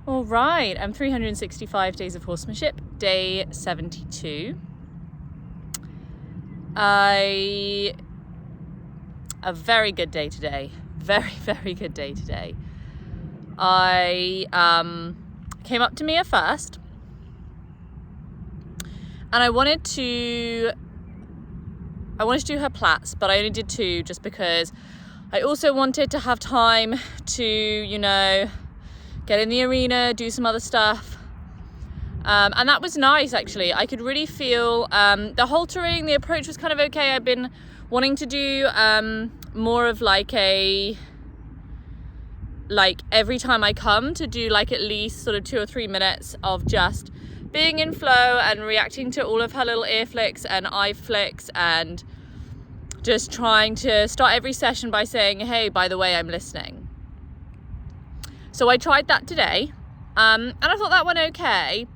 All right, I'm 365 Days of Horsemanship, day 72. A very good day today. Very, very good day today. I came up to Mia first, and I wanted to do her plats, but I only did 2 just because I also wanted to have time to, get in the arena, do some other stuff. And that was nice, actually. I could really feel the haltering, the approach was kind of okay. I've been wanting to do more of every time I come, to do at least sort of 2 or 3 minutes of just being in flow and reacting to all of her little ear flicks and eye flicks, and just trying to start every session by saying, hey, by the way, I'm listening. So I tried that today, and I thought that went okay.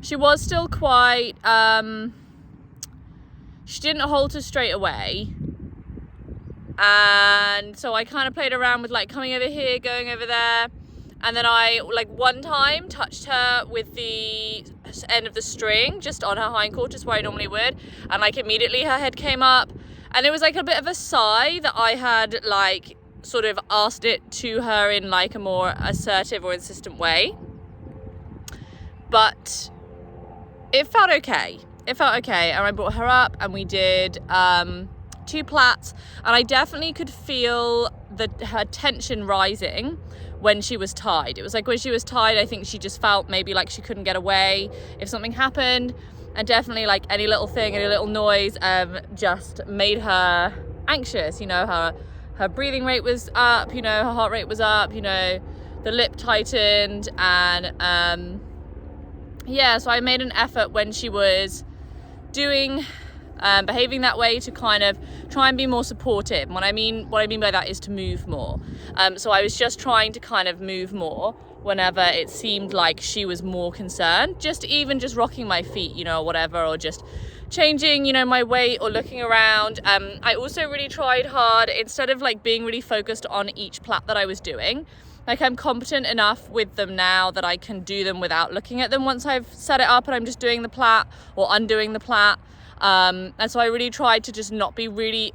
She was still quite, she didn't halter straight away. And so I kind of played around with coming over here, going over there. And then I, one time touched her with the end of the string, just on her hindquarters where I normally would. And immediately her head came up. And it was a bit of a sigh that I had sort of asked it to her in a more assertive or insistent way. But it felt okay. And I brought her up and we did 2 plats, and I definitely could feel her tension rising when she was tied. It was when she was tied, I think she just felt maybe she couldn't get away if something happened, and definitely any little thing, any little noise just made her anxious. Her breathing rate was up, her heart rate was up, the lip tightened, and so I made an effort when she was doing behaving that way to kind of try and be more supportive. And what I mean by that is to move more. So I was just trying to kind of move more whenever it seemed like she was more concerned, just rocking my feet, or whatever, or just changing, my weight or looking around. I also really tried hard, instead of being really focused on each plait that I was doing. I'm competent enough with them now that I can do them without looking at them once I've set it up and I'm just doing the plait or undoing the plait. And so I really tried to just not be really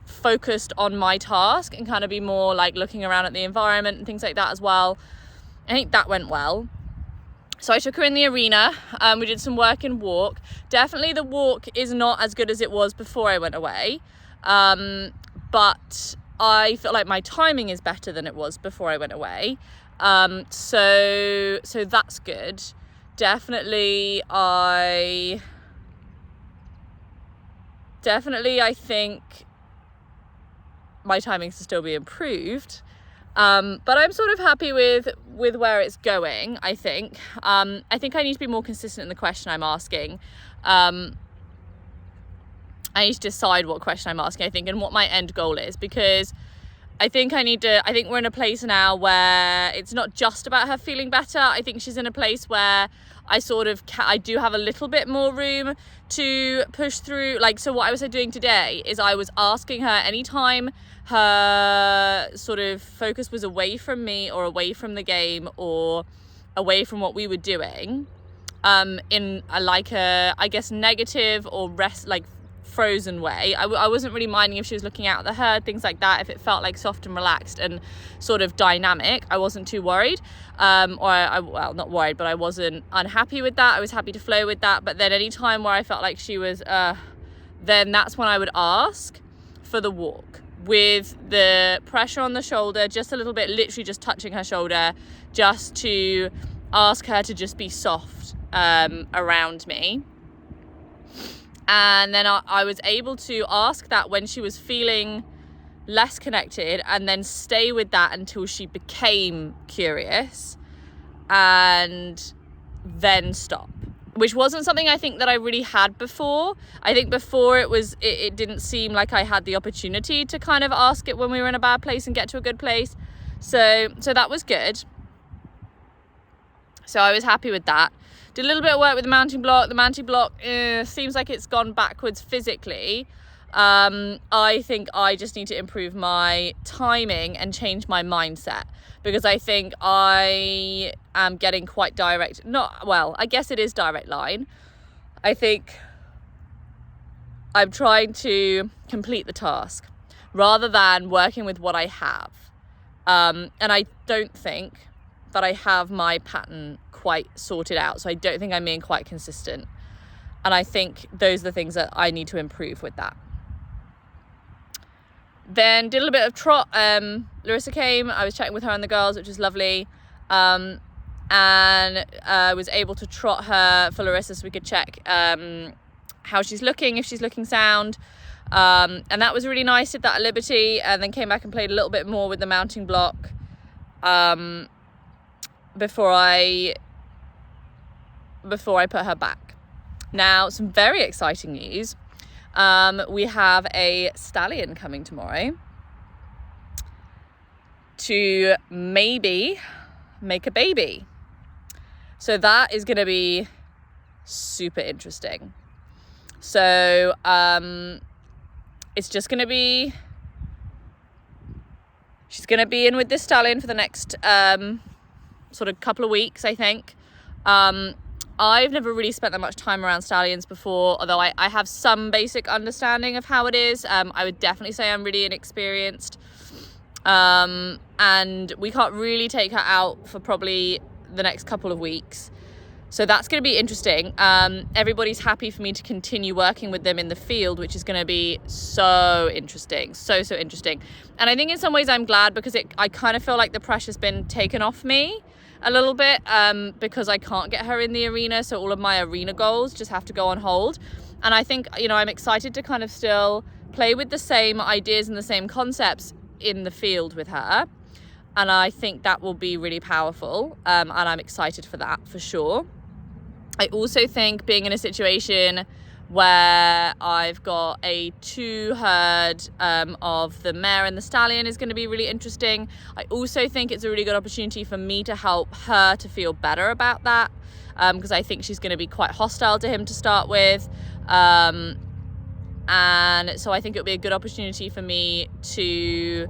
focused on my task and kind of be more looking around at the environment and things like that as well. I think that went well. So I took her in the arena. We did some work and walk. Definitely the walk is not as good as it was before I went away. But I feel like my timing is better than it was before I went away. So that's good. Definitely I think my timings can still be improved. But I'm sort of happy with where it's going, I think. I think I need to be more consistent in the question I'm asking. I need to decide what question I'm asking, I think, and what my end goal is, because I think we're in a place now where it's not just about her feeling better. I think she's in a place where I do have a little bit more room to push through. So what I was doing today is I was asking her anytime her sort of focus was away from me or away from the game or away from what we were doing, in a I guess negative or frozen way. I wasn't really minding if she was looking out at the herd, things like that. If it felt soft and relaxed and sort of dynamic, I wasn't too worried. Well, not worried, but I wasn't unhappy with that. I was happy to flow with that. But then any time where I felt like she was, then that's when I would ask for the walk with the pressure on the shoulder, just a little bit, literally just touching her shoulder, just to ask her to just be soft around me. And then I was able to ask that when she was feeling less connected, and then stay with that until she became curious, and then stop, which wasn't something I think that I really had before. I think before it didn't seem like I had the opportunity to kind of ask it when we were in a bad place and get to a good place. So that was good. So I was happy with that. Did a little bit of work with the mounting block. The mounting block seems like it's gone backwards physically. I think I just need to improve my timing and change my mindset, because I think I am getting quite direct. I guess it is direct line. I think I'm trying to complete the task rather than working with what I have. And I don't think that I have my pattern quite sorted out. So I don't think I'm being quite consistent. And I think those are the things that I need to improve with that. Then did a little bit of trot. Larissa came, I was chatting with her and the girls, which was lovely. And I was able to trot her for Larissa so we could check how she's looking, if she's looking sound. And that was really nice. Did that at Liberty, and then came back and played a little bit more with the mounting block before I put her back. Now, some very exciting news. We have a stallion coming tomorrow to maybe make a baby. So that is going to be super interesting. So it's just going to be, she's going to be in with this stallion for the next sort of couple of weeks, I think. I've never really spent that much time around stallions before, although I have some basic understanding of how it is. I would definitely say I'm really inexperienced. And we can't really take her out for probably the next couple of weeks. So that's going to be interesting. Everybody's happy for me to continue working with them in the field, which is going to be so interesting. So interesting. And I think in some ways I'm glad, because I kind of feel like the pressure's been taken off me a little bit, because I can't get her in the arena. So all of my arena goals just have to go on hold. And I think, I'm excited to kind of still play with the same ideas and the same concepts in the field with her. And I think that will be really powerful. And I'm excited for that, for sure. I also think being in a situation where I've got a 2 herd of the mare and the stallion is going to be really interesting. I also think it's a really good opportunity for me to help her to feel better about that, because I think she's going to be quite hostile to him to start with. And so I think it'll be a good opportunity for me to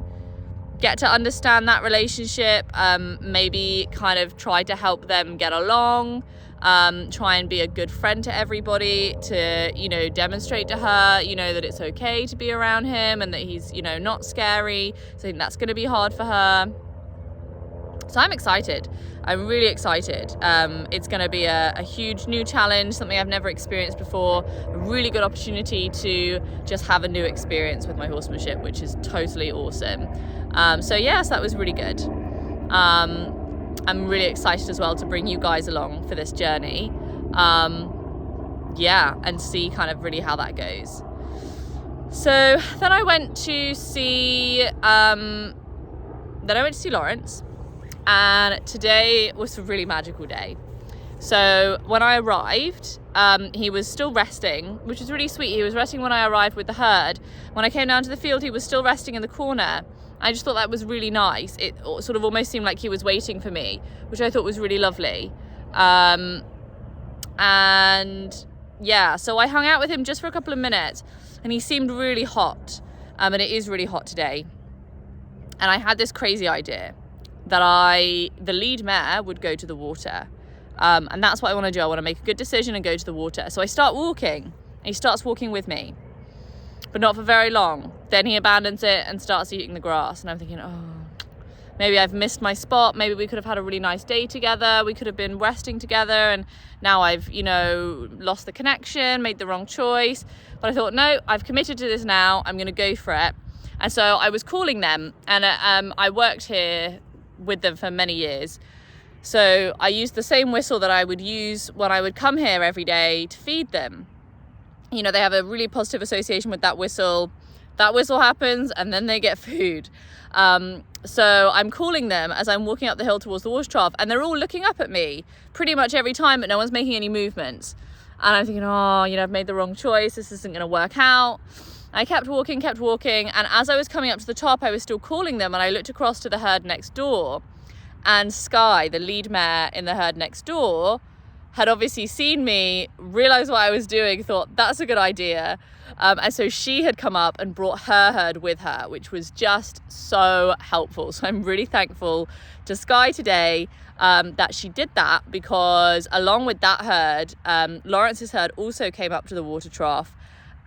get to understand that relationship, maybe kind of try to help them get along. Try and be a good friend to everybody, to, demonstrate to her, that it's okay to be around him and that he's, not scary. So I think that's going to be hard for her. So I'm excited. I'm really excited. It's going to be a huge new challenge, something I've never experienced before. A really good opportunity to just have a new experience with my horsemanship, which is totally awesome. So yes, that was really good. I'm really excited as well to bring you guys along for this journey. And see kind of really how that goes. So then I went to see Lawrence, and today was a really magical day. So when I arrived, he was still resting, which was really sweet. He was resting when I arrived with the herd. When I came down to the field, he was still resting in the corner. I just thought that was really nice. It sort of almost seemed like he was waiting for me, which I thought was really lovely. So I hung out with him just for a couple of minutes, and he seemed really hot. And it is really hot today. And I had this crazy idea that the lead mare would go to the water. And that's what I want to do. I want to make a good decision and go to the water. So I start walking, and he starts walking with me, but not for very long. Then he abandons it and starts eating the grass. And I'm thinking, maybe I've missed my spot. Maybe we could have had a really nice day together. We could have been resting together. And now I've, lost the connection, made the wrong choice. But I thought, no, I've committed to this now. I'm going to go for it. And so I was calling them. And I worked here with them for many years. So I used the same whistle that I would use when I would come here every day to feed them. They have a really positive association with that whistle. That whistle happens and then they get food. So I'm calling them as I'm walking up the hill towards the water trough, and they're all looking up at me pretty much every time, but no one's making any movements. And I'm thinking, I've made the wrong choice. This isn't going to work out. I kept walking. And as I was coming up to the top, I was still calling them, and I looked across to the herd next door, and Sky, the lead mare in the herd next door, had obviously seen me, realized what I was doing, thought that's a good idea. And so she had come up and brought her herd with her, which was just so helpful. So I'm really thankful to Sky today that she did that, because along with that herd, Lawrence's herd also came up to the water trough.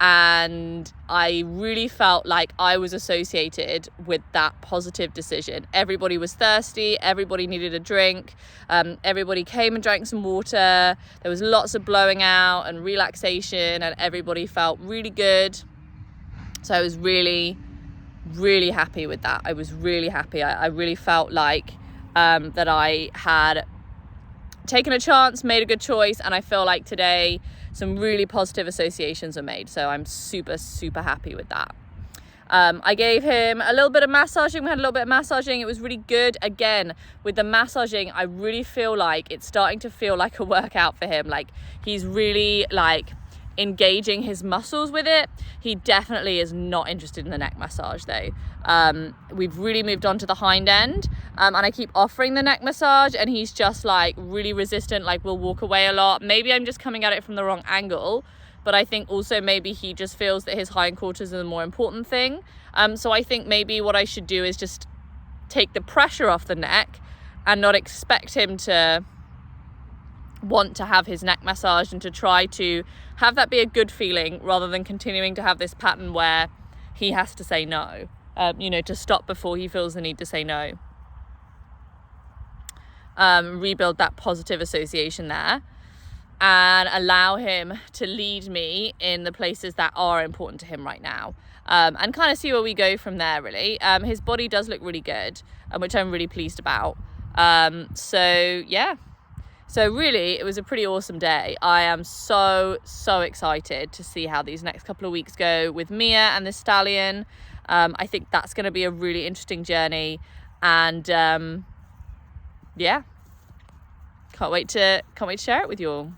And I really felt like I was associated with that positive decision. Everybody was thirsty, everybody needed a drink, everybody came and drank some water. There was lots of blowing out and relaxation, and everybody felt really good. So I was really, really happy with that. I was really happy. I really felt like that I had taken a chance, made a good choice, and I feel like today some really positive associations are made. So I'm super, super happy with that. I gave him a little bit of massaging. We had a little bit of massaging. It was really good. Again, with the massaging, I really feel like it's starting to feel like a workout for him. Like he's really like engaging his muscles with it. He definitely is not interested in the neck massage though. We've really moved on to the hind end, and I keep offering the neck massage, and he's just like really resistant, like will walk away a lot. Maybe I'm just coming at it from the wrong angle, but I think also maybe he just feels that his hindquarters are the more important thing. So I think maybe what I should do is just take the pressure off the neck and not expect him to want to have his neck massaged, and to try to have that be a good feeling rather than continuing to have this pattern where he has to say no, to stop before he feels the need to say no. Rebuild that positive association there and allow him to lead me in the places that are important to him right now, and kind of see where we go from there really. His body does look really good, which I'm really pleased about. So yeah. So really, it was a pretty awesome day. I am so, so excited to see how these next couple of weeks go with Mia and the stallion. I think that's going to be a really interesting journey. And yeah, can't wait to share it with you all.